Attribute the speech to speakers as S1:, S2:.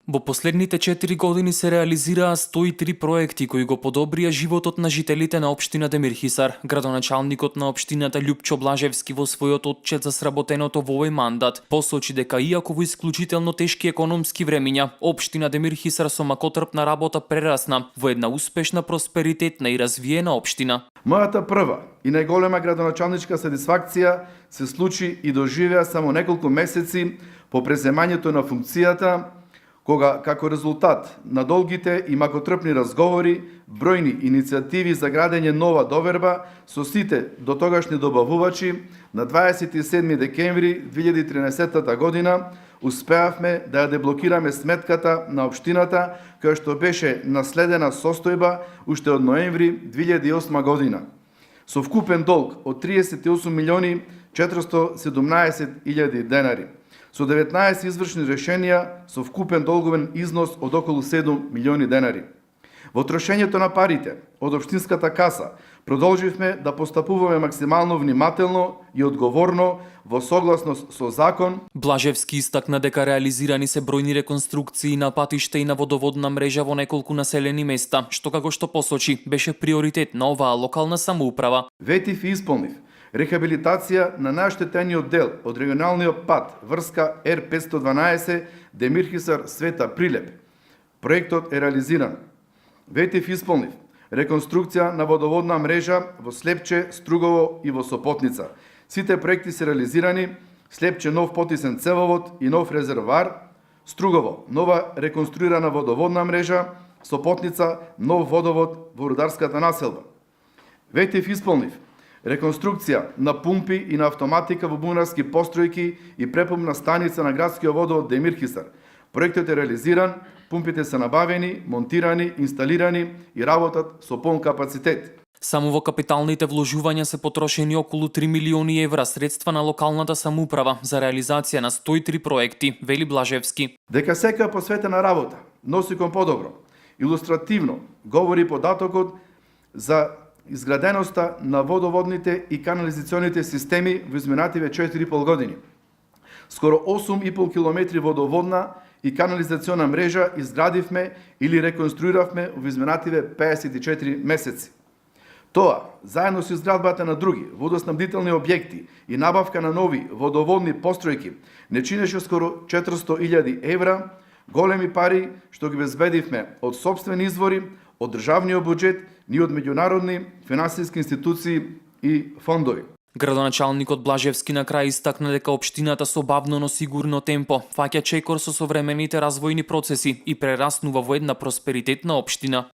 S1: Во последните 4 години се реализираа 103 проекти кои го подобрија животот на жителите на општина Демирхисар. Градоначалникот на општината Љупчо Блажевски во својот отчет за сработеното во овој мандат посочи дека иако во исклучително тешки економски времиња, општина Демирхисар со макотрпна работа прерасна во една успешна, просперитетна и развиена општина.
S2: Мојата прва и најголема градоначалничка сатисфакција се случи и доживеа само неколку месеци по преземањето на функцијата, кога како резултат на долгите и макотрпни разговори, бројни иницијативи за градење нова доверба со сите дотогашни добавувачи, на 27 декември 2013 година успеавме да ја деблокираме сметката на општината, која што беше наследена состојба уште од ноември 2008 година, со вкупен долг од 38 милиони 417 илјади денари, со 19 извршни решенија со вкупен долговен износ од околу 7 милиони денари. Во трошењето на парите од општинската каса продолживме да постапуваме максимално внимателно и одговорно во согласност со закон.
S1: Блажевски истакна дека реализирани се бројни реконструкции на патишта и на водоводна мрежа во неколку населени места, што како што посочи беше приоритет на оваа локална самоуправа.
S2: Ветив и исполнив рехабилитација на најоштетениот дел од регионалниот пат врска Р512 Демирхисар Света Прилеп. Проектот е реализиран. Ветив и исполнив реконструкција на водоводна мрежа во Слепче, Стругово и во Сопотница. Сите проекти се реализирани: Слепче нов потисен цевовод и нов резервоар, Стругово нова реконструирана водоводна мрежа, Сопотница нов водовод во рударската населба. Ветив и исполнив реконструкција на пумпи и на автоматика во бунарски постројки и препумна станица на градскиот водовод Демирхисар. Проектот е реализиран, пумпите се набавени, монтирани, инсталирани и работат со полн капацитет.
S1: Само во капиталните вложувања се потрошени околу 3 милиони евра средства на локалната самоуправа за реализација на 103 проекти, вели Блажевски.
S2: Дека секоја посветена работа носи кон подобро. Илустративно говори податокот за изграденоста на водоводните и канализационите системи во изминативе 4,5 години. Скоро 8,5 километри водоводна и канализациона мрежа изградивме или реконструиравме во изминативе 54 месеци. Тоа, заедно со изградбата на други водоснабдителни објекти и набавка на нови водоводни постројки, не чинеше скоро 400.000 евра, големи пари што ги безбедивме од сопствени извори, од државниот буџет, ни од меѓународни финансиски институции и фондови.
S1: Градоначалникот Блажевски на крај истакна дека општината со бавно но сигурно темпо фаќа чекор со современите развојни процеси и прераснува во една просперитетна општина.